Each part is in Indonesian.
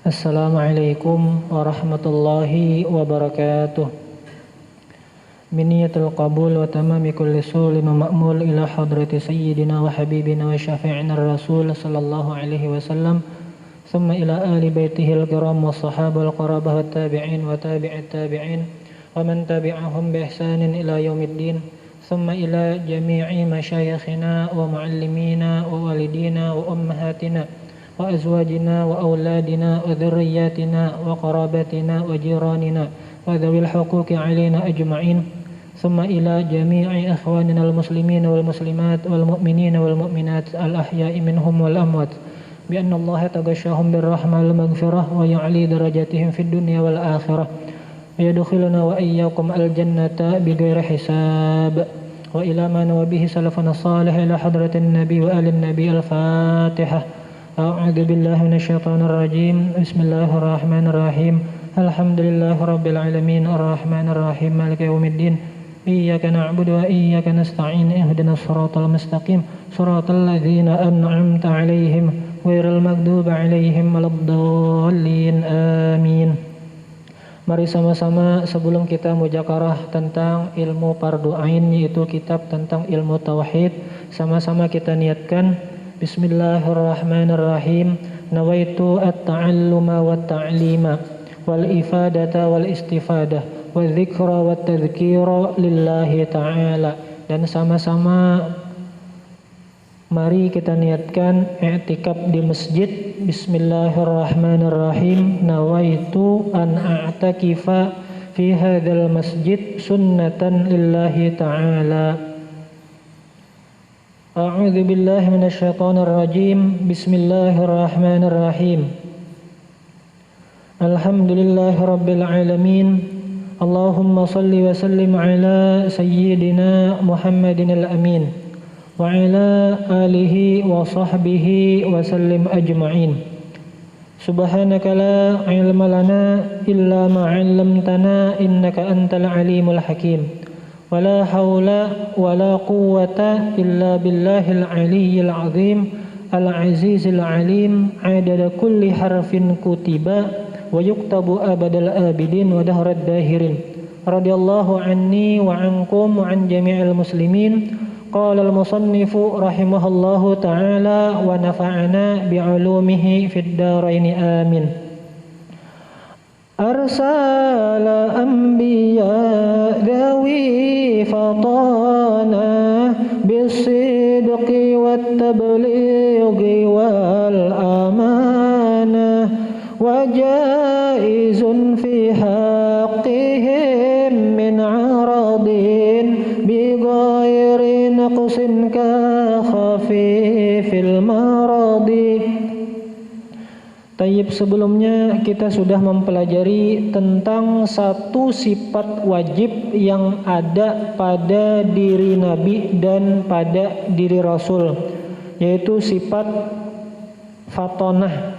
Assalamualaikum warahmatullahi wabarakatuh. Biniyatul qabul wa tamami kulli sulin wa ma'mul ila hadrati sayyidina wa habibina wa syafi'ina rasul sallallahu alaihi wasallam thumma ila ali baitihil kiram wa sahabal qarabah wa tabi'in wa tabi'it tabi'in wa man tabi'ahum bi ihsanin ila yaumiddin thumma ila jami'i masyayikhina wa muallimina wa walidina wa ummahatina wa azwajina wa auladina wa dhurriyyatina wa qarabatina wa jiranina wa dhawil huquqi alaina ajma'in thumma ila jami'i ikhwanina al-muslimina wal muslimat wal mu'minina wal mu'minat al-ahya'i minhum wal amwat bi anna Allah taghashshahum bir rahmah wal maghfirah wa ya'li darajatihim fid dunya wal akhirah wa yadkhiluna wa iyyakum al-jannata bighairi hisab wa ila ma nabihi salafuna salih ila hadratin nabi wa alin nabi al-fatihah. A'udzu billahi minasyaitonir rajim. Bismillahirrahmanirrahim. Alhamdulillahi rabbil alamin arrahmanir rahim maliki yaumiddin. Iyyaka na'budu wa iyyaka nasta'in. Ihdinas siratal mustaqim. Siratal ladzina an'amta 'alaihim ghairil maghdubi 'alaihim waladdallin. Amin. Mari sama-sama sebelum kita muzakarah tentang ilmu fardu ain, yaitu kitab tentang ilmu tauhid, sama-sama kita niatkan Bismillahirrahmanirrahim. Nawaitu at-ta'alluma wat-ta'lima wal ifadata wal istifadah wal dzikra wat tadhkira lillahi ta'ala. Dan sama-sama mari kita niatkan i'tikaf di masjid. Bismillahirrahmanirrahim. Nawaitu an a'takifa fi hadzal masjid sunnatan lillahi ta'ala. A'udzu billahi minasyaitonir rajim. Bismillahirrahmanirrahim. Alhamdulillahirabbil alamin. Allahumma shalli wa sallim ala sayyidina Muhammadin al-amin wa ala alihi wa sahbihi wa sallim ajma'in. Subhanaka la ilma lana illa ma 'allamtana innaka antal alimul hakim. ولا حول ولا قوة إلا بالله العلي العظيم العزيز العليم عدد كل حرف كتب ويكتب أبد الآبدين ودهر الداهرين رضي الله عني وعنكم وعن جميع المسلمين. قال المصنف رحمه الله تعالى ونفعنا بعلومه في الدارين آمين. أرسل أنبياء ذوي فطانا بالصدق والتبليغ والأمانة وجائز في حقهم من عرض بغير نقص كخفيف المرض. Tayyib, sebelumnya kita sudah mempelajari tentang satu sifat wajib yang ada pada diri Nabi dan pada diri Rasul, yaitu sifat fatonah,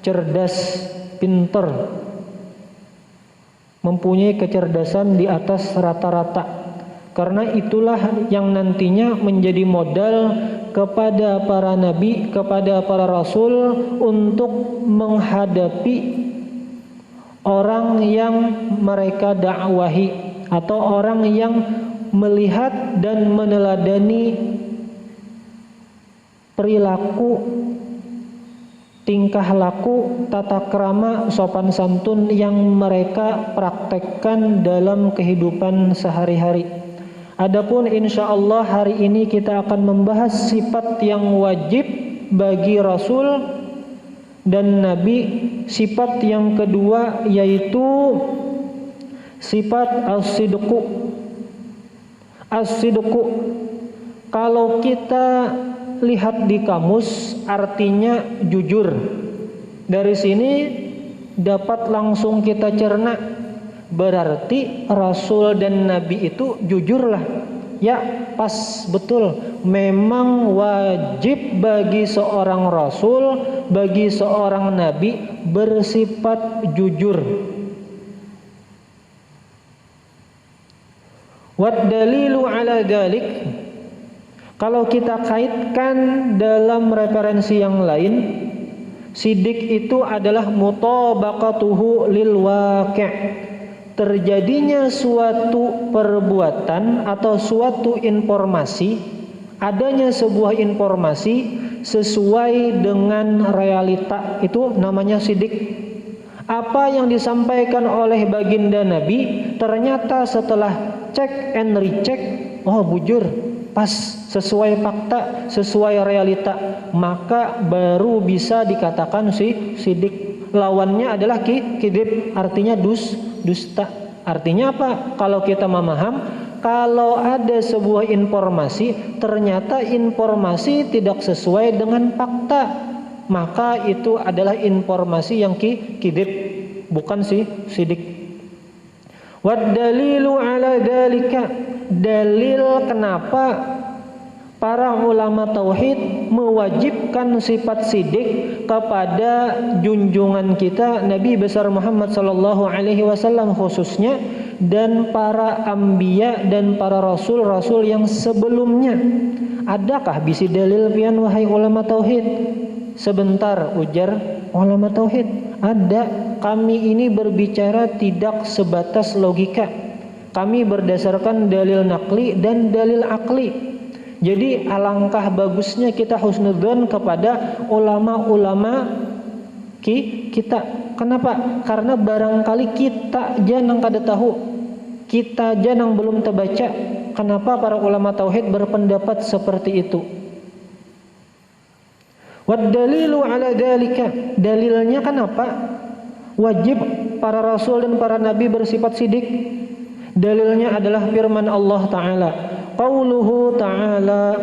cerdas, pinter, mempunyai kecerdasan di atas rata-rata. Karena itulah yang nantinya menjadi modal kepada para nabi, kepada para rasul untuk menghadapi orang yang mereka dakwahi atau orang yang melihat dan meneladani perilaku, tingkah laku, tata krama, sopan santun yang mereka praktekkan dalam kehidupan sehari-hari. Adapun insya Allah hari ini kita akan membahas sifat yang wajib bagi Rasul dan Nabi. Sifat yang kedua yaitu sifat as-sidqu. As-sidqu, kalau kita lihat di kamus, artinya jujur. Dari sini dapat langsung kita cerna, berarti Rasul dan Nabi itu jujurlah. Ya, pas betul. Memang wajib bagi seorang Rasul, bagi seorang Nabi bersifat jujur. Wad dalilu ala dzalik, kalau kita kaitkan dalam referensi yang lain, Sidik itu adalah mutabaqatuhu lil waqi', terjadinya suatu perbuatan atau suatu informasi, adanya sebuah informasi sesuai dengan realita, itu namanya sidik. Apa yang disampaikan oleh baginda Nabi ternyata setelah cek and recheck, oh bujur, pas, sesuai fakta, sesuai realita, maka baru bisa dikatakan sidik. Lawannya adalah kidib, artinya dusta. Artinya apa? Kalau kita memaham, kalau ada sebuah informasi ternyata informasi tidak sesuai dengan fakta, maka itu adalah informasi yang kidib, bukan sidik. Wad dalilu ala dzalika, dalil kenapa para ulama tauhid mewajibkan sifat sidik kepada junjungan kita Nabi besar Muhammad sallallahu alaihi wasallam khususnya, dan para anbiya dan para rasul-rasul yang sebelumnya. Adakah bisi dalil pian wahai ulama tauhid? Sebentar, ujar ulama tauhid. Ada. Kami ini berbicara tidak sebatas logika. Kami berdasarkan dalil nakli dan dalil akli. Jadi alangkah bagusnya kita husnudzon kepada ulama-ulama kita. Kenapa? Karena barangkali kita jangan kada tahu, kita jangan belum terbaca kenapa para ulama tauhid berpendapat seperti itu. Wad dalilu ala dzalika, dalilnya kenapa wajib para rasul dan para nabi bersifat sidik? Dalilnya adalah firman Allah Ta'ala, qauluhu ta'ala,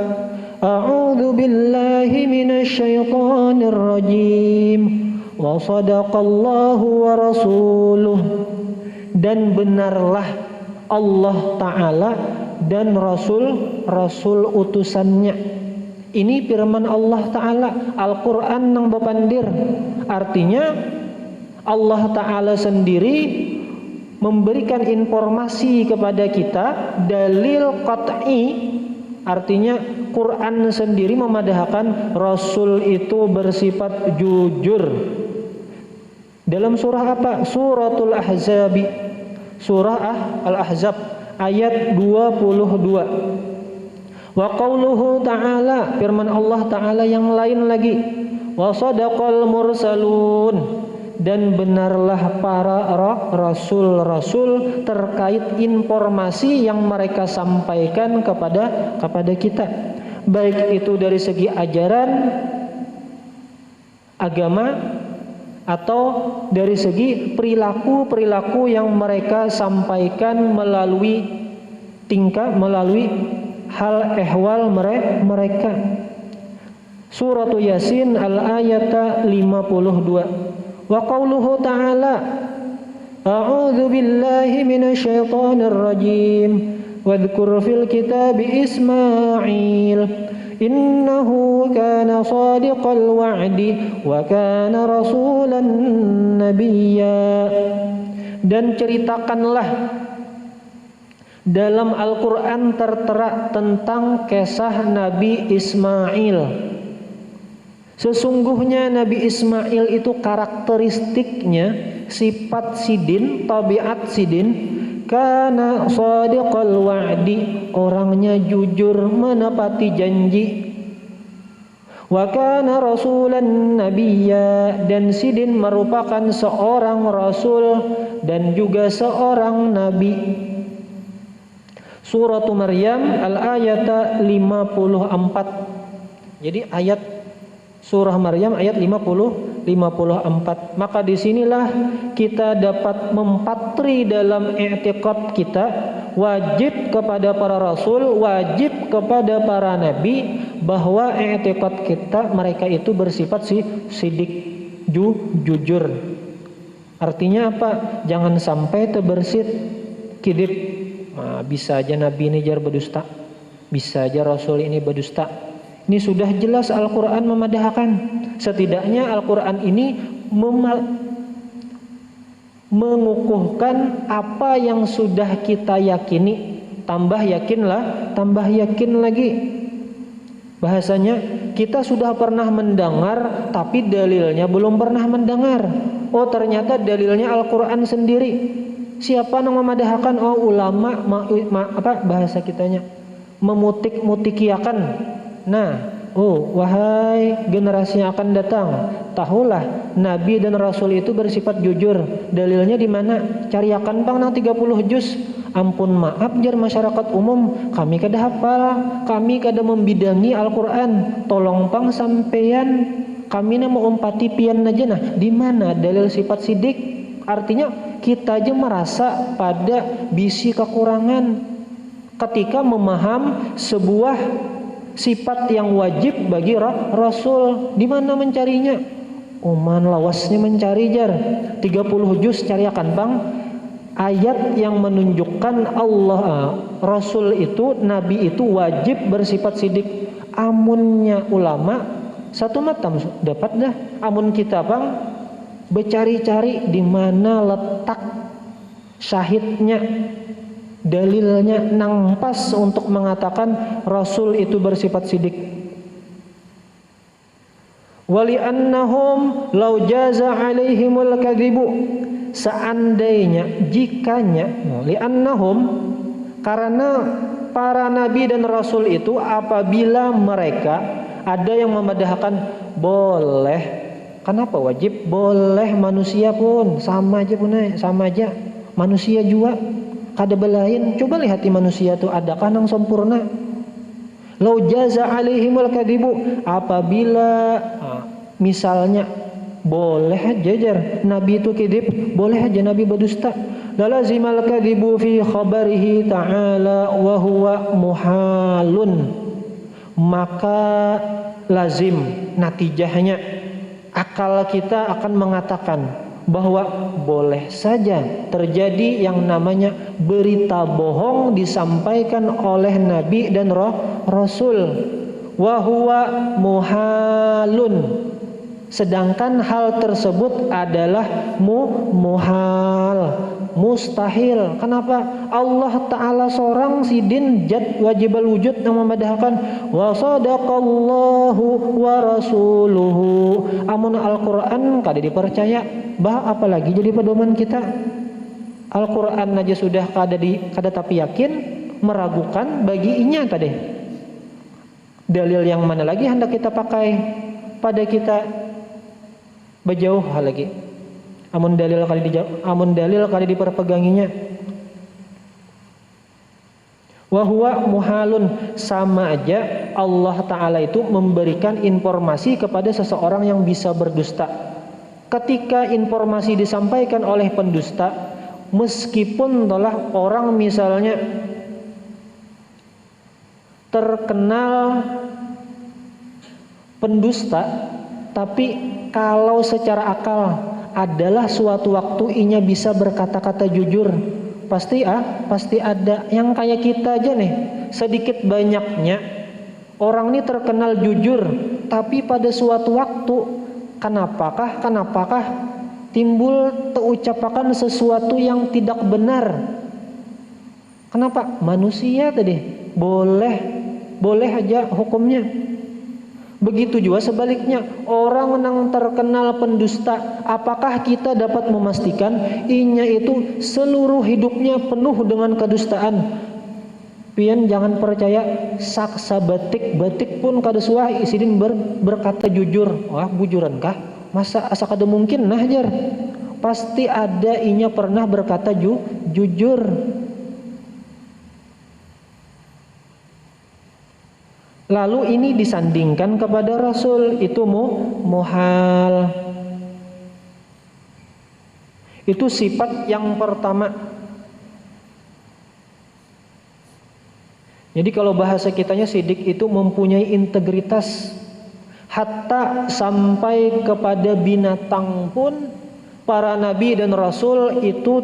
a'udzu billahi minasy syaithanir rajim, wa sadaqallahu wa rasuluh, dan benarlah Allah Ta'ala dan Rasul utusannya. Ini firman Allah Ta'ala, Al-Quran nang bepandir. Artinya Allah Ta'ala sendiri memberikan informasi kepada kita, dalil qat'i. Artinya Quran sendiri memadahkan Rasul itu bersifat jujur. Dalam surah apa? Suratul Ahzab, surah Al-Ahzab ayat 22. Wa qauluhu ta'ala, firman Allah Ta'ala yang lain lagi, wa sadaqal mursalun, dan benarlah para rasul-rasul terkait informasi yang mereka sampaikan kepada kita, baik itu dari segi ajaran agama atau dari segi perilaku yang mereka sampaikan melalui tingkah, melalui hal ehwal mereka. Surah Yasin al-ayata 52. Wa qauluhu ta'ala, a'udzu billahi minasyaitonir rajim, wadhkur fil kitabi Ismail, innahu kana shadiqal wa'di wa kana rasulan nabiyya. Dan ceritakanlah dalam Al-Quran tertera tentang kisah Nabi Ismail. Sesungguhnya Nabi Ismail itu karakteristiknya, sifat sidin, tabiat sidin, kana shadiqal wa'di, orangnya jujur menepati janji. Wa kana rasulan nabiyya, dan sidin merupakan seorang rasul dan juga seorang nabi. Surah Maryam al-ayata 54. Jadi ayat surah Maryam ayat 54. Maka disinilah kita dapat mempatri dalam i'tiqad kita, wajib kepada para rasul, wajib kepada para nabi, bahwa i'tiqad kita mereka itu bersifat sidik, jujur. Artinya apa? Jangan sampai terbersit kidib. Nah, bisa aja nabi ini jar berdusta, bisa aja rasul ini berdusta. Ini sudah jelas Al-Quran memadahkan. Setidaknya Al-Quran ini mengukuhkan apa yang sudah kita yakini. Tambah yakin lagi. Bahasanya kita sudah pernah mendengar tapi dalilnya belum pernah mendengar. Oh ternyata dalilnya Al-Quran sendiri. Siapa yang memadahkan? Oh ulama, bahasa kitanya, memutik-mutikiakan. Nah, wahai generasi yang akan datang, tahulah Nabi dan Rasul itu bersifat jujur. Dalilnya di mana? Cariakan bang nang 30 juz. Ampun maaf jar masyarakat umum, kami kada hafal, kami kada membidangi Al-Quran. Tolong pang sampeyan, kami na mau umpati pian aja. Nah, di mana dalil sifat sidik? Artinya kita aja merasa pada bisi kekurangan ketika memaham sebuah sifat yang wajib bagi Rasul. Di mana mencarinya? Oman lawasnya mencari jar 30 juz cariakan bang ayat yang menunjukkan Allah Rasul itu, Nabi itu wajib bersifat sidik. Amunnya ulama satu matam dapat dah. Amun kita bang bercari-cari di mana letak syahidnya, dalilnya nang pas untuk mengatakan Rasul itu bersifat sidik. Wali annahum law jaza alaihimul kadzibu, seandainya jikanya, li annahum karena para nabi dan rasul itu apabila mereka ada yang memadahkan boleh. Kenapa wajib? Boleh manusia pun sama aja punai, sama aja manusia juga kada belain. Coba lihat di manusia tu adakah nang sempurna? Lau jaza alaihimul kadzibu, apabila misalnya boleh aja jar nabi itu kidib, boleh aja nabi berdusta. Lalazimal kadzibu fi khabarihi ta'ala wa huwa muhalun, maka lazim natijahnya akal kita akan mengatakan bahwa boleh saja terjadi yang namanya berita bohong disampaikan oleh Nabi dan Rasul. Wa huwa muhalun, sedangkan hal tersebut adalah muhal, mustahil. Kenapa? Allah Ta'ala seorang sidin jad wajibal wujud yang memadahkan wa sadaqallahu wa rasuluhu. Amun Al-Quran kada dipercaya, bah apalagi jadi pedoman kita. Al-Quran aja sudah kada tapi yakin, meragukan bagi inya tadi. Dalil yang mana lagi hendak kita pakai pada kita berjauh lagi. Amun dalil kali diperpeganginya. Wa huwa muhalun, sama aja Allah Ta'ala itu memberikan informasi kepada seseorang yang bisa berdusta. Ketika informasi disampaikan oleh pendusta, meskipun telah orang misalnya terkenal pendusta, tapi kalau secara akal adalah suatu waktu inya bisa berkata-kata jujur, pasti ada. Yang kayak kita aja nih, sedikit banyaknya orang ini terkenal jujur, tapi pada suatu waktu kenapakah timbul terucapakan sesuatu yang tidak benar. Kenapa? Manusia tadi boleh aja hukumnya. Begitu juga sebaliknya, orang yang terkenal pendusta, apakah kita dapat memastikan inya itu seluruh hidupnya penuh dengan kedustaan? Pian jangan percaya saksa batik pun kada suah isidin berkata jujur. Wah, bujuran kah? Masa asa kada mungkin nah jar. Pasti ada inya pernah berkata jujur. Lalu ini disandingkan kepada Rasul, itu muhal. Itu sifat yang pertama. Jadi kalau bahasa kitanya sidik itu mempunyai integritas. Hatta sampai kepada binatang pun para nabi dan rasul itu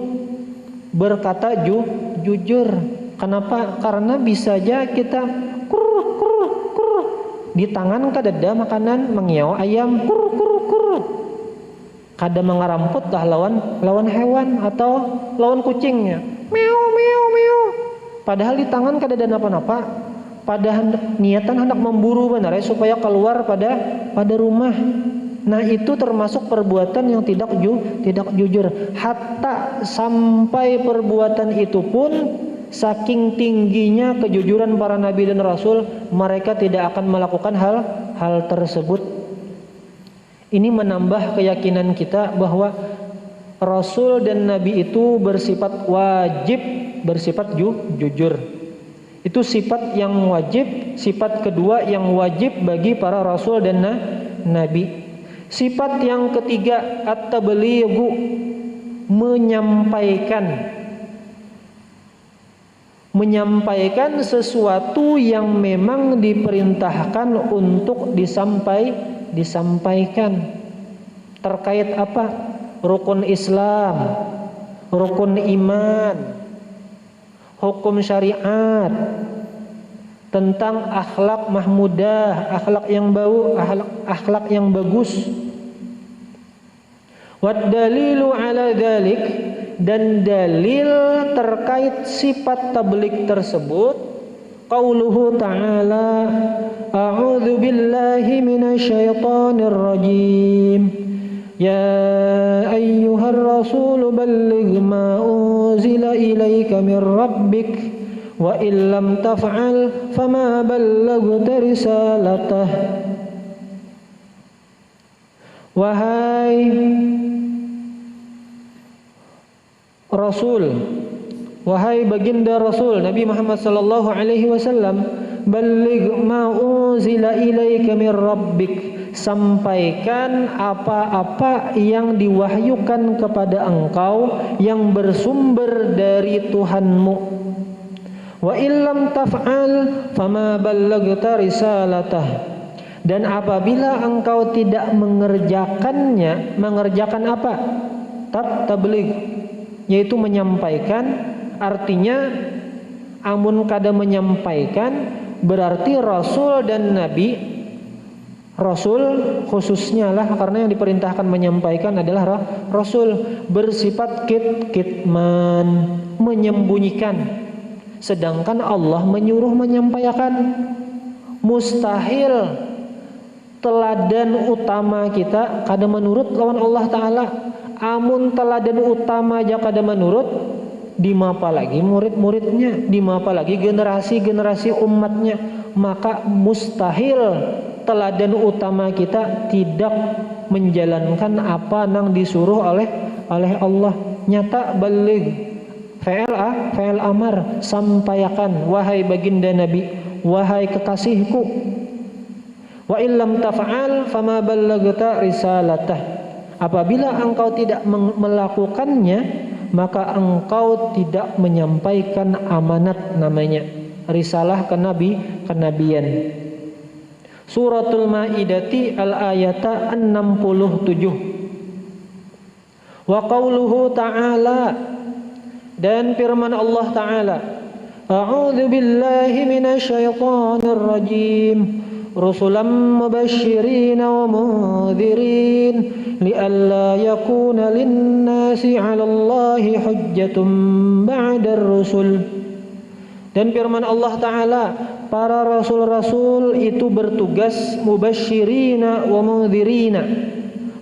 berkata jujur. Kenapa? Karena bisa aja kita di tangan kadada makanan mengiau ayam kada mengaramput dah lawan hewan atau lawan kucingnya meow. Padahal di tangan kadada napa-napa. pada niatan hendak memburu benar ya, supaya keluar pada rumah. Nah itu termasuk perbuatan yang tidak jujur. Hatta sampai perbuatan itu pun saking tingginya kejujuran para nabi dan rasul, mereka tidak akan melakukan hal tersebut. Ini menambah keyakinan kita bahwa rasul dan nabi itu bersifat wajib, bersifat jujur. Itu sifat yang wajib, sifat kedua yang wajib bagi para rasul dan nabi. Sifat yang ketiga, at-tablighu, menyampaikan sesuatu yang memang diperintahkan untuk disampaikan. Terkait apa? Rukun Islam, rukun iman, hukum syariat, tentang akhlak mahmudah, akhlak yang akhlak yang bagus. Wad dalilu ala dzalik, dan dalil terkait sifat tabligh tersebut qauluhu ta'ala a'udzu billahi minasyaitonir rajim ya ayyuhar rasul balligh ma unzila ilaika mir rabbik wa illam taf'al fama ballaghta risalatah. Wahai Rasul, wahai baginda Rasul Nabi Muhammad sallallahu alaihi wasallam, balligh ma unzila ilaika mir rabbik, sampaikan apa-apa yang diwahyukan kepada engkau yang bersumber dari Tuhanmu. Wa illam taf'al fama ballaghta risalatah, dan apabila engkau tidak mengerjakannya, mengerjakan apa? Tabligh, yaitu menyampaikan. Artinya amun kada menyampaikan berarti rasul dan nabi, rasul khususnya lah karena yang diperintahkan menyampaikan adalah rasul, bersifat kitman, menyembunyikan, sedangkan Allah menyuruh menyampaikan. Mustahil teladan utama kita kada menurut lawan Allah Ta'ala. Amun teladan utama aja kada menurut, dimapa lagi murid-muridnya, dimapa lagi generasi-generasi umatnya. Maka mustahil teladan utama kita tidak menjalankan apa yang disuruh oleh Allah. Nyata baligh, fi'il amar, sampaikan wahai baginda Nabi, wahai kekasihku. Wa illam taf'al fama ballaghta risalatah, apabila engkau tidak melakukannya maka engkau tidak menyampaikan amanat, namanya risalah kenabian. Suratul Maidati al-ayata 67. Wa qauluhu ta'ala, dan firman Allah Ta'ala, a'udzu billahi minasyaitonir rajim rusulan mubasysyirin wa mundzirin li'alla yakuna lin-nasi 'alallahi hujjatun ba'dar rusul. Dan firman Allah Ta'ala, para rasul-rasul itu bertugas mubasysyirina wa mundzirina,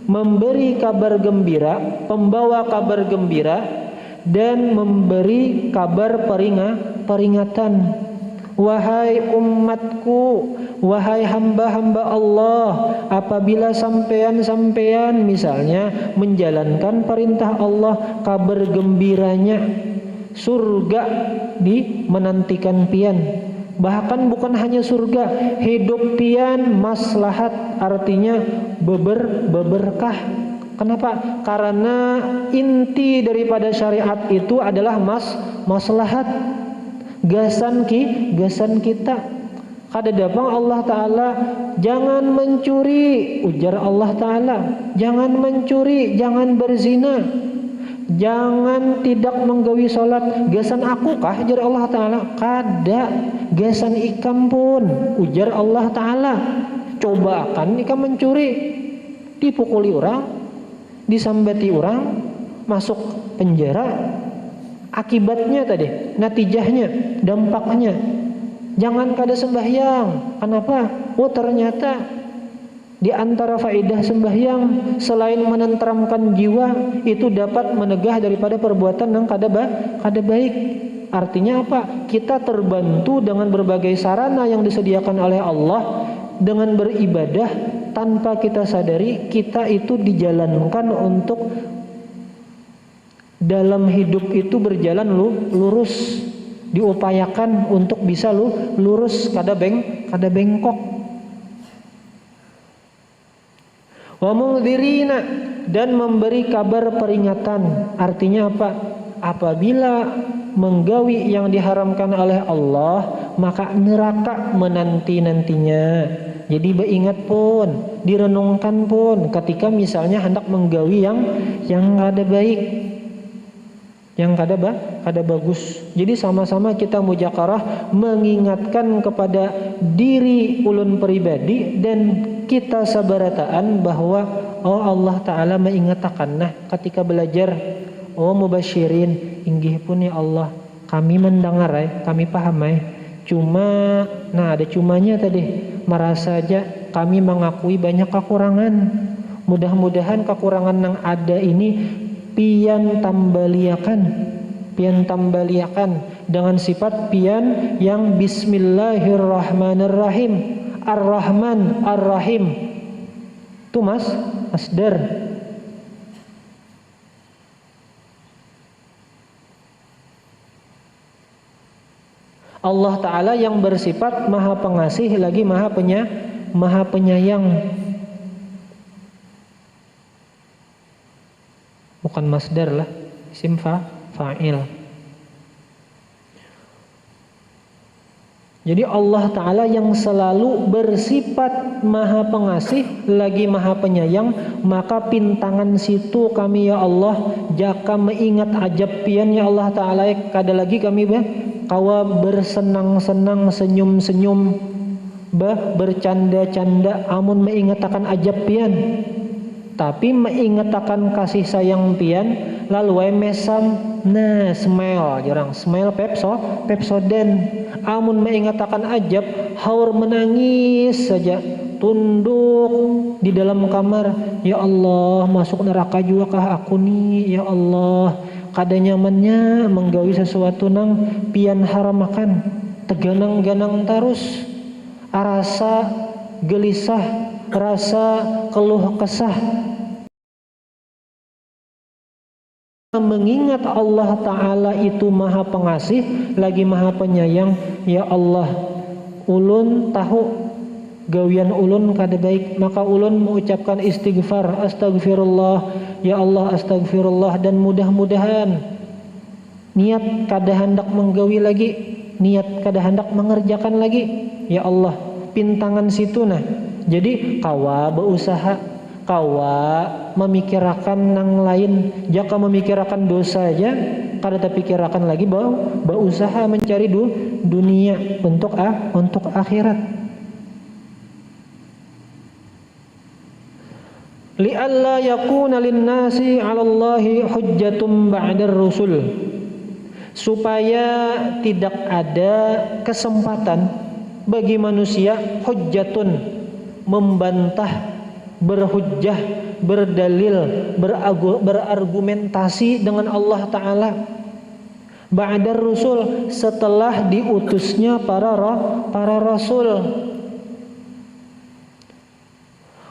memberi kabar gembira, pembawa kabar gembira, dan memberi kabar peringatan. Wahai umatku, wahai hamba-hamba Allah, apabila sampean misalnya menjalankan perintah Allah, kabar gembiranya surga menantikan pian. Bahkan bukan hanya surga, hidup pian maslahat, artinya berkah. Kenapa? Karena inti daripada syariat itu adalah maslahat. Gasan kita. Kada dapang Allah Ta'ala, jangan mencuri, ujar Allah Ta'ala. Jangan mencuri, jangan berzina, jangan tidak menggawi salat. Gasan aku kah, ujar Allah Ta'ala? Kada. Gasan ikam pun, ujar Allah Ta'ala. Coba akan ikam mencuri, dipukuli orang, disambati orang, masuk penjara. Akibatnya tadi, natijahnya, dampaknya, Jangan kada sembahyang. Kenapa? Oh ternyata di antara faedah sembahyang selain menenteramkan jiwa, itu dapat menegah daripada perbuatan yang kada baik. Artinya apa? Kita terbantu dengan berbagai sarana yang disediakan oleh Allah dengan beribadah tanpa kita sadari kita itu dijalankan untuk dalam hidup itu berjalan lurus, diupayakan untuk bisa lurus kada bengkok. Wa mungdzirina, dan memberi kabar peringatan. Artinya apa? Apabila menggawi yang diharamkan oleh Allah, maka neraka menanti-nantinya. Jadi beingat pun, direnungkan pun ketika misalnya hendak menggawi yang kada baik, yang kada bagus. Jadi sama-sama kita mujakarah mengingatkan kepada diri ulun pribadi dan kita sabarataan bahwa oh Allah Ta'ala mengingatakan nah ketika belajar oh mubasyirin inggih pun ya Allah kami mendengar kami paham cuma nah ada cumanya tadi merasa aja kami mengakui banyak kekurangan. Mudah-mudahan kekurangan yang ada ini pian tambaliakan dengan sifat pian yang bismillahirrahmanirrahim, ar-rahman ar-rahim. Itu masdar. Allah Ta'ala yang bersifat maha pengasih lagi maha penyayang. Bukan masdar lah, isim fa'il. Jadi Allah Ta'ala yang selalu bersifat maha pengasih lagi maha penyayang, maka pintangan situ kami ya Allah jaka mengingat ajab pian ya Allah Ta'ala kada lagi kami kawa bersenang-senang senyum-senyum bercanda-canda amun mengingat akan ajab pian, tapi mengingat akan kasih sayang pian lalu mesam nah smile jarang smile Pepsodent. Amun mengingat akan ajab haur menangis saja tunduk di dalam kamar, ya Allah masuk neraka juga kah aku nih ya Allah, kada nyamannya menggawi sesuatu nang pian haram makan, teganang-ganang terus, rasa gelisah, rasa keluh kesah. Mengingat Allah Ta'ala itu maha pengasih lagi maha penyayang, ya Allah ulun tahu gawian ulun kada baik, maka ulun mengucapkan istighfar, astagfirullah ya Allah astagfirullah, dan mudah-mudahan niat kada hendak menggawi lagi, niat kada hendak mengerjakan lagi, ya Allah pintangan situ nah. Jadi kawa berusaha, kawa memikirkan nang lain, jaka memikirkan dosa aja kada terpikirkan lagi berusaha mencari dunia untuk akhirat. Li'alla yakuna linnasi 'ala Allahi hujjatum ba'dar rusul, supaya tidak ada kesempatan bagi manusia hujjatun membantah, berhujjah, berdalil, berargumentasi dengan Allah Ta'ala ba'dar rusul, setelah diutusnya para rasul.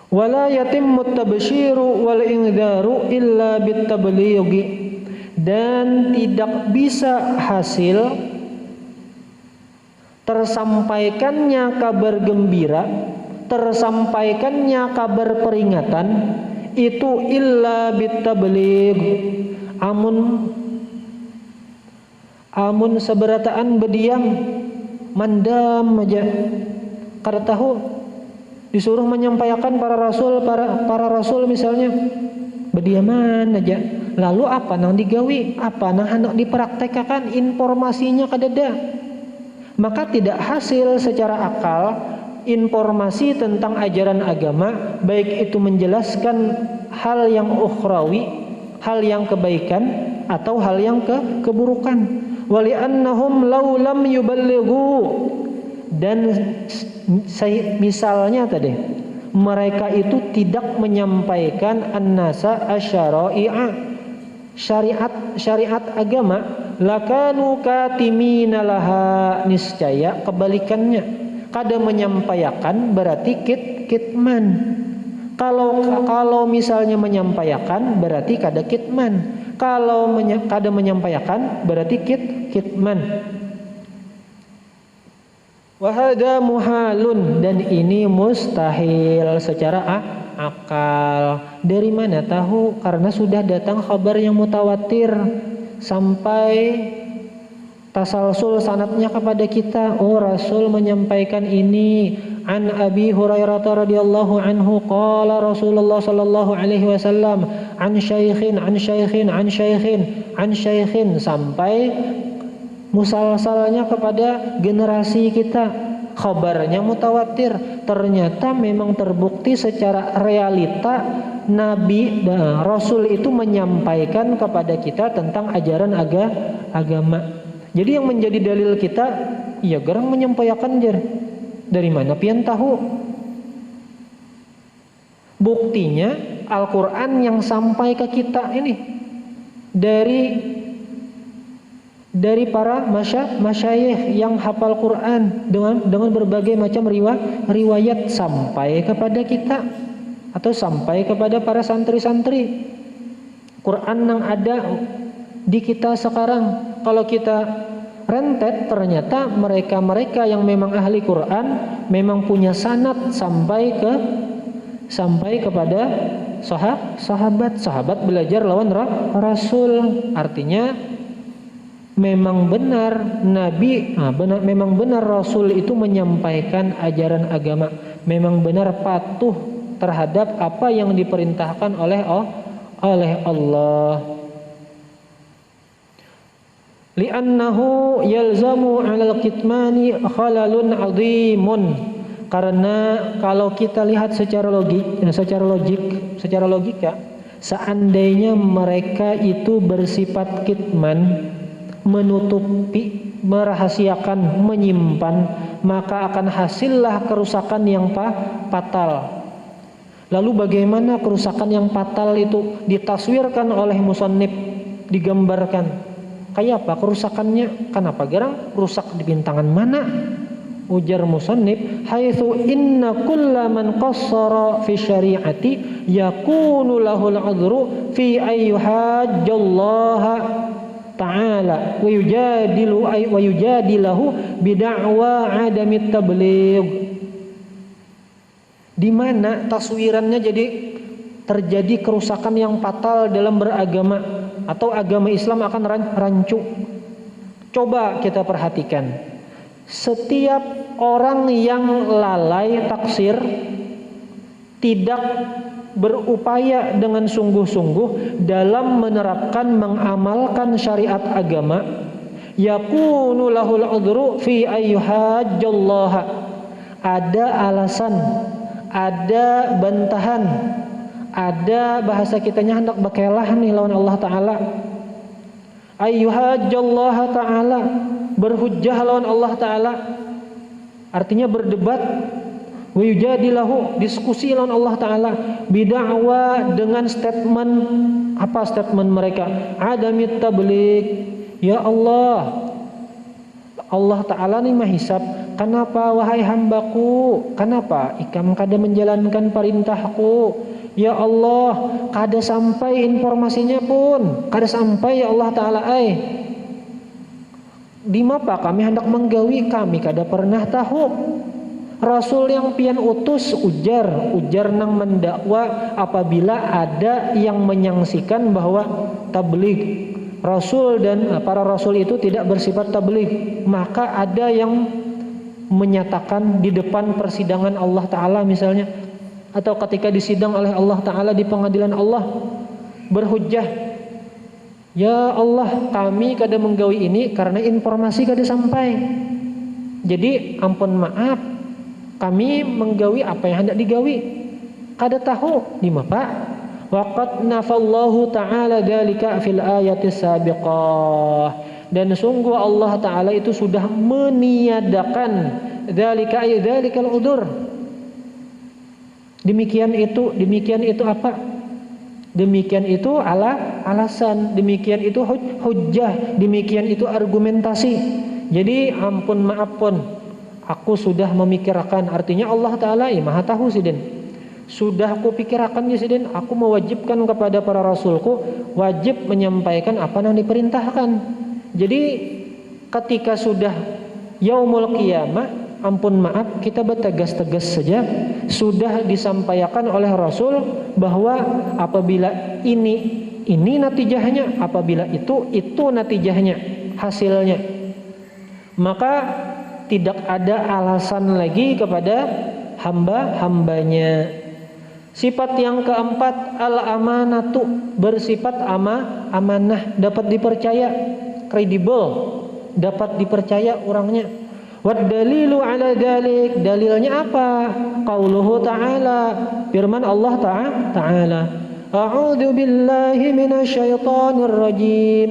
Wala yatimmu tabsyiru wal indaru illa bitablighi, dan tidak bisa hasil tersampaikannya kabar gembira, tersampaikannya kabar peringatan itu illa bitabligh, amun seberataan berdiam mandam aja kada tahu, disuruh menyampaikan para rasul misalnya berdiaman aja, lalu apa nang digawi, apa nang hendak dipraktekkan, informasinya kadada, maka tidak hasil secara akal informasi tentang ajaran agama, baik itu menjelaskan hal yang ukhrawi, hal yang kebaikan atau hal yang keburukan. Wali annahum law lam yuballighu, dan misalnya tadi mereka itu tidak menyampaikan an-nasa asy-syara'i'a, syariat agama, lakanu katimina laha, niscaya kebalikannya, kada menyampaikan berarti kitman. Kalau misalnya menyampaikan berarti kada kitman. Kalau kada menyampaikan berarti kitman. Wahada muhalun, dan ini mustahil secara akal. Dari mana tahu? Karena sudah datang kabar yang mutawatir sampai tasalsul sanadnya kepada kita. Oh, Rasul menyampaikan ini. An Abi Hurairah radhiyallahu anhu qala Rasulullah sallallahu alaihi wasallam an syaikhin sampai musalsalnya kepada generasi kita. Khabarnya mutawatir. Ternyata memang terbukti secara realita Nabi dan Rasul itu menyampaikan kepada kita tentang ajaran agama. Jadi yang menjadi dalil kita, ya gerang menyampaikan jer. Dari mana pian tahu? Buktinya Al-Quran yang sampai ke kita ini dari para masyayikh yang hafal Quran dengan berbagai macam riwayat sampai kepada kita atau sampai kepada para santri-santri. Quran yang ada di kita sekarang, kalau kita rentet, ternyata mereka yang memang ahli Quran memang punya sanad sampai kepada sahabat belajar lawan Rasul. Artinya memang benar memang benar Rasul itu menyampaikan ajaran agama, memang benar patuh terhadap apa yang diperintahkan oleh Allah. Li'annahu yalzamu 'alal kitmani khalalun 'azimun, karena kalau kita lihat secara logika, seandainya mereka itu bersifat kitman, menutupi, merahasiakan, menyimpan, maka akan hasillah kerusakan yang fatal. Lalu bagaimana kerusakan yang fatal itu ditaswirkan oleh musannif, digambarkan? Kayak apa kerusakannya? Kenapa gerang rusak di bintangan mana? Ujar musannif, haitsu inna kulla man qassara fi syari'ati yakunu lahul 'udhru fi ayyuhajjallaha ta'ala wa yujadilahu bid'awa 'adamit tabligh. Di mana taswirannya jadi terjadi kerusakan yang fatal dalam beragama atau agama Islam akan rancu. Coba kita perhatikan, setiap orang yang lalai taksir, tidak berupaya dengan sungguh-sungguh dalam menerapkan, mengamalkan syariat agama, yakunu lahul udhru fi ayyuhajjallaha, ada alasan, ada bantahan, ada bahasa kitanya hendak bekelah nih lawan Allah Ta'ala. Ayyuhajjallaha Ta'ala, berhujjah lawan Allah Ta'ala, artinya berdebat. Wa yujadilahu, diskusi lawan Allah Ta'ala. Bid'awa, dengan statement. Apa statement mereka? Adamit tabligh. Ya Allah, Allah Ta'ala nih mahisab. Kenapa wahai hambaku? Kenapa ikam kada menjalankan perintahku? Ya Allah, kada sampai informasinya pun, kada sampai ya Allah Ta'ala. Di mapa kami hendak menggawi, kami kada pernah tahu. Rasul yang pian utus ujar nang mendakwa apabila ada yang menyaksikan bahwa tabligh Rasul dan para Rasul itu tidak bersifat tabligh, maka ada yang menyatakan di depan persidangan Allah Ta'ala misalnya, atau ketika disidang oleh Allah Ta'ala di pengadilan Allah, berhujjah, ya Allah kami kada menggawi ini karena informasi kada sampai, jadi ampun maaf, kami menggawi apa yang hendak digawi, kada tahu. Di mana Pak? Waqad nafallahu ta'ala dzalika fil ayati sabiqah. Dan sungguh Allah Ta'ala itu sudah meniadakan dzalikal udzur. Demikian itu apa? Demikian itu alasan, demikian itu hujjah, demikian itu argumentasi. Jadi ampun maafun, aku sudah memikirkan. Artinya Allah Ta'ala maha tahu sidin. Sudah aku pikirkan ya sidin, aku mewajibkan kepada para rasulku wajib menyampaikan apa yang diperintahkan. Jadi ketika sudah yaumul qiyamah, ampun maaf, kita bertegas-tegas saja, sudah disampaikan oleh Rasul bahwa apabila ini natijahnya, apabila itu natijahnya, hasilnya, maka tidak ada alasan lagi kepada hamba-hambanya. Sifat yang keempat, al-amanatu, bersifat amanah, dapat dipercaya, kredibel, dapat dipercaya orangnya. Wad dalilu ala dzalik, dalilnya apa? Qauluhu ta'ala, firman Allah Ta'ala, a'udzu billahi minasyaitonir rajim.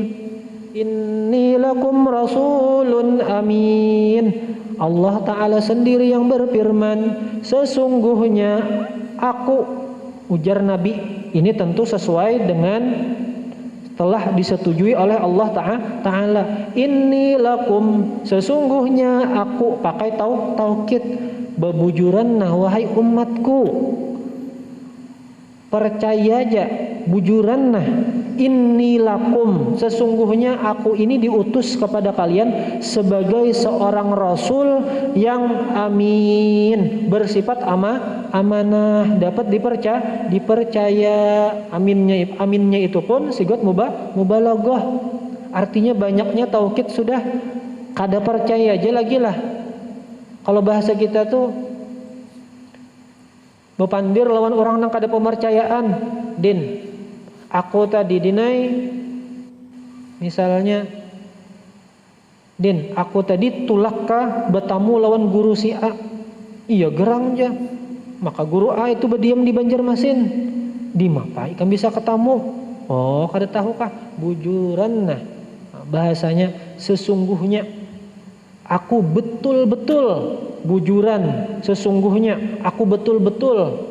Inni lakum rasulun amin. Allah Ta'ala sendiri yang berfirman, sesungguhnya aku, ujar Nabi, ini tentu sesuai dengan telah disetujui oleh Allah Ta'ala. Inni lakum, sesungguhnya aku, pakai taukid, bebujuran nah wahai umatku, percaya aja, bujuran nah. Inni lakum, sesungguhnya aku ini diutus kepada kalian sebagai seorang rasul yang amin, bersifat amanah, dapat dipercaya. Aminnya itu pun sigot mubalaghah, artinya banyaknya taukid sudah kada percaya aja lagi lah. Kalau bahasa kita tuh bepandir lawan orang nang kada pemercayaan, din. Aku tadi dinai, misalnya, din, aku tadi tulak ka bertamu lawan guru si A. Iya gerang aja. Maka guru A itu berdiam di Banjarmasin. Di Mapai kan bisa ketemu. Oh, kada tahu kah? Bujuran nah. Bahasanya sesungguhnya aku betul-betul, bujuran, sesungguhnya aku betul-betul.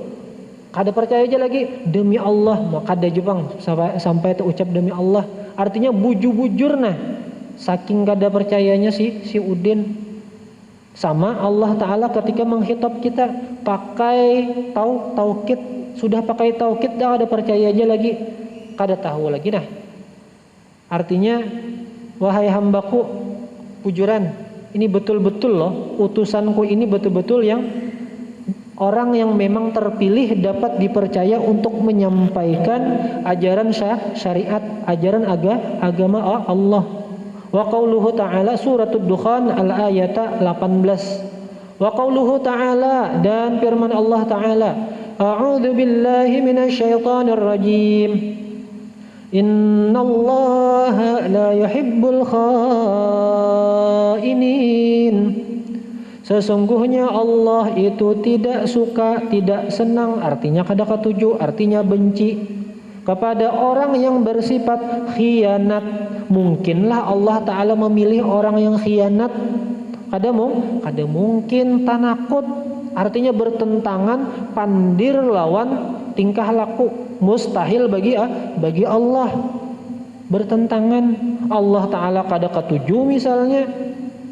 Kada percaya aja lagi, demi Allah, mau kada jepang sampai terucap demi Allah, artinya bujur nah, saking kada percayanya si Udin. Sama Allah Ta'ala ketika menghitab kita pakai taukid, sudah pakai taukid dah kada percaya aja lagi, kada tahu lagi nah. Artinya wahai hambaku, bujuran, ini betul-betul loh, utusanku ini betul-betul yang orang yang memang terpilih dapat dipercaya untuk menyampaikan ajaran syariat, ajaran agama Allah. Wa qauluhu ta'ala, suratul Dukhan al-ayata 18. Wa qauluhu ta'ala, dan firman Allah Ta'ala, a'udzu billahi minasyaitonir rajim. Innallaha la yuhibbul khainin. Sesungguhnya Allah itu tidak suka, tidak senang, artinya kada ketuju, artinya benci kepada orang yang bersifat khianat. Mungkinlah Allah Ta'ala memilih orang yang khianat? Kada mungkin. Tanakut, artinya bertentangan, pandir lawan tingkah laku. Mustahil bagi Allah. Bertentangan. Allah Ta'ala kada ketuju misalnya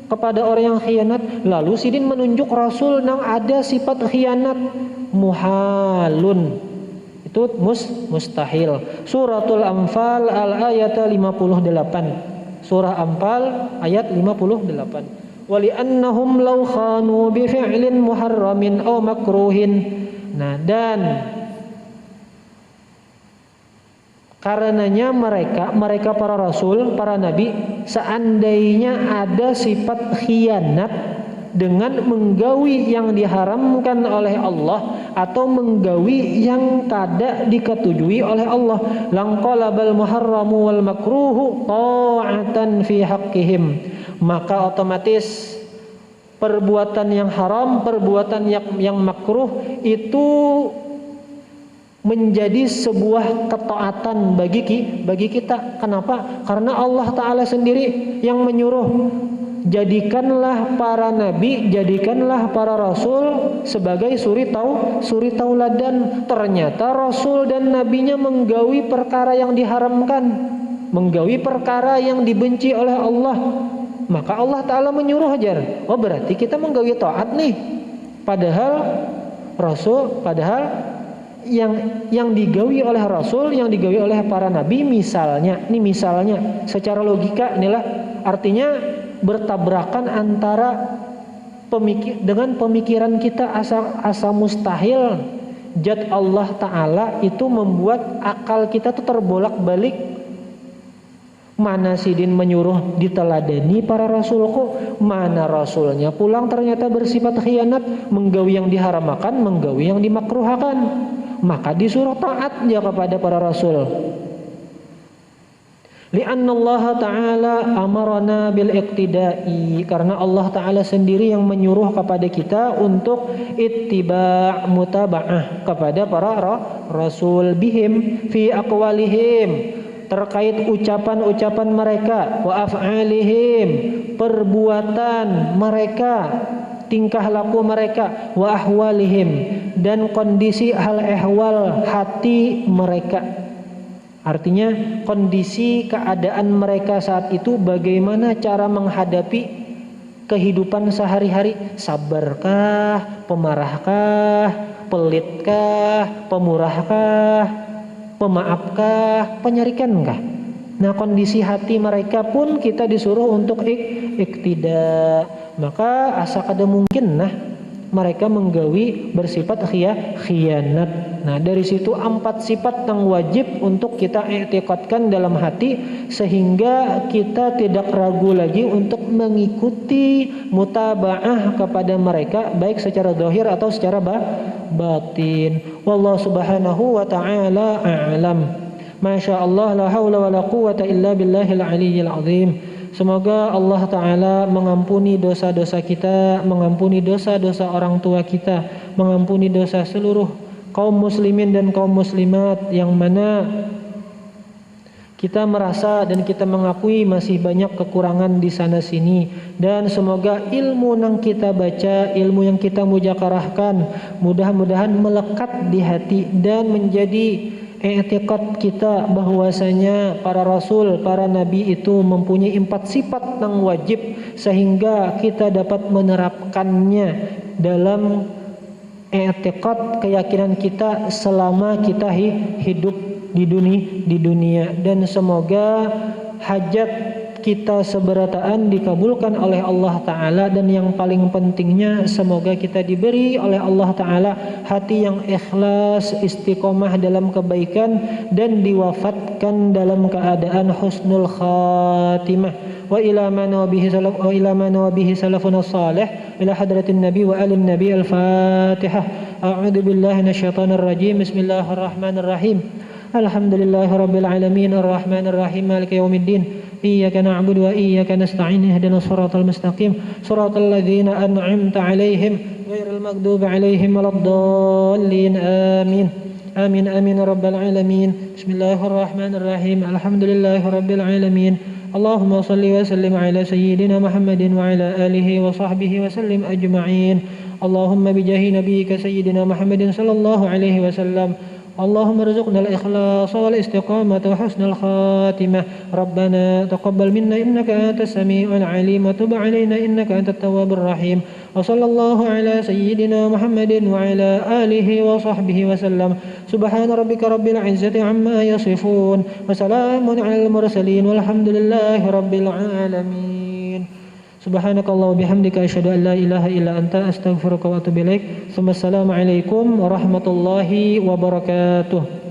kepada orang yang khianat, lalu sidin menunjuk rasul nang ada sifat khianat, muhalun, itu mustahil. Suratul Anfal al-ayat 58. Surah Anfal ayat 58. Wali annahum law khanu bi fi'lin muharramin aw makruhin. Nah, dan karenanya mereka para rasul, para nabi, seandainya ada sifat khianat dengan menggawi yang diharamkan oleh Allah atau menggawi yang kada diketujui oleh Allah, langqalabal muharramu wal makruhu ta'atan fi haqqihim, maka otomatis perbuatan yang haram, perbuatan yang makruh itu menjadi sebuah ketaatan bagi kita. Kenapa? Karena Allah Ta'ala sendiri yang menyuruh, jadikanlah para nabi, jadikanlah para rasul sebagai suri tauladan. Ternyata rasul dan nabinya menggaui perkara yang diharamkan, menggaui perkara yang dibenci oleh Allah. Maka Allah Ta'ala menyuruh hajar. Oh, berarti kita menggaui taat nih. Padahal yang digawi oleh Rasul, yang digawi oleh para nabi, misalnya secara logika inilah artinya bertabrakan antara dengan pemikiran kita asa mustahil. Zat Allah Ta'ala itu membuat akal kita tuh terbolak-balik. Mana sidin menyuruh diteladani para rasul kok, mana rasulnya pulang ternyata bersifat khianat, menggawi yang diharamkan, menggawi yang dimakruhakan. Maka disuruh taat dia kepada para rasul. Li'anna Allah Ta'ala amarana bil iqtida'i, karena Allah Ta'ala sendiri yang menyuruh kepada kita untuk ittiba' mutaba'ah kepada para rasul bihim fi aqwalihim, terkait ucapan-ucapan mereka, wa af'alihim, perbuatan mereka, tingkah laku mereka, wa ahwalihim, dan kondisi hal ehwal hati mereka. Artinya kondisi keadaan mereka saat itu, bagaimana cara menghadapi kehidupan sehari-hari, sabarkah, pemarahkah, pelitkah, pemurahkah, pemaafkah, penyerikankah? Nah, kondisi hati mereka pun kita disuruh untuk iktida. Maka asa kada mungkin mereka menggawi bersifat khianat. Nah, dari situ 4 sifat yang wajib untuk kita i'tiqadkan dalam hati, sehingga kita tidak ragu lagi untuk mengikuti mutaba'ah kepada mereka, baik secara zahir atau secara batin. Wallahu subhanahu wa ta'ala a'lam. Masya Allah, la hawla wa la quwata illa billahil aliyyil azim. Semoga Allah Ta'ala mengampuni dosa-dosa kita, mengampuni dosa-dosa orang tua kita, mengampuni dosa seluruh kaum muslimin dan kaum muslimat yang mana kita merasa dan kita mengakui masih banyak kekurangan di sana sini. Dan semoga ilmu yang kita baca, ilmu yang kita mujakarahkan, mudah-mudahan melekat di hati dan menjadi i'tiqad kita bahwasanya para rasul, para nabi itu mempunyai 4 sifat yang wajib, sehingga kita dapat menerapkannya dalam i'tiqad keyakinan kita selama kita hidup di dunia. Dan semoga hajat kita seberataan dikabulkan oleh Allah Ta'ala, dan yang paling pentingnya semoga kita diberi oleh Allah Ta'ala hati yang ikhlas, istiqomah dalam kebaikan, dan diwafatkan dalam keadaan husnul khatimah. Wa ila ma nawabihi salafun salih ila hadratin nabi wa alin nabi. Al-Fatihah. A'udzu billahi minasyaitonir rajim. Bismillahirrahmanirrahim. Alhamdulillahi rabbil alamin, arrahmanir rahim, maliki yaumiddin. Iyyaka na'budu wa iyyaka nasta'in, ihdinas siratal mustaqim, siratal ladzina an'amta 'alaihim ghairil maghdubi 'alaihim waladdallin. Amin. Amin amin rabbal alamin. Bismillahirrahmanirrahim. Alhamdulillahi rabbil alamin. Allahumma salli wa sallim ala sayyidina Muhammadin wa ala alihi wa sahbihi wa sallim ajma'in. Allahumma bijahi nabiyyika sayyidina Muhammadin sallallahu alaihi wasallam. اللهم ارزقنا الإخلاص والاستقامة وحسن الخاتمة. ربنا تقبل منا إنك أنت السميع العليم وتب علينا إنك أنت التواب الرحيم. وصلى الله على سيدنا محمد وعلى آله وصحبه وسلم. سبحان ربك رب العزة عما يصفون وسلام على المرسلين والحمد لله رب العالمين. Subhanakallah wa bihamdika asyhadu an la ilaha illa anta astaghfiruka wa atubu ilaik. Assalamualaikum warahmatullahi wabarakatuh.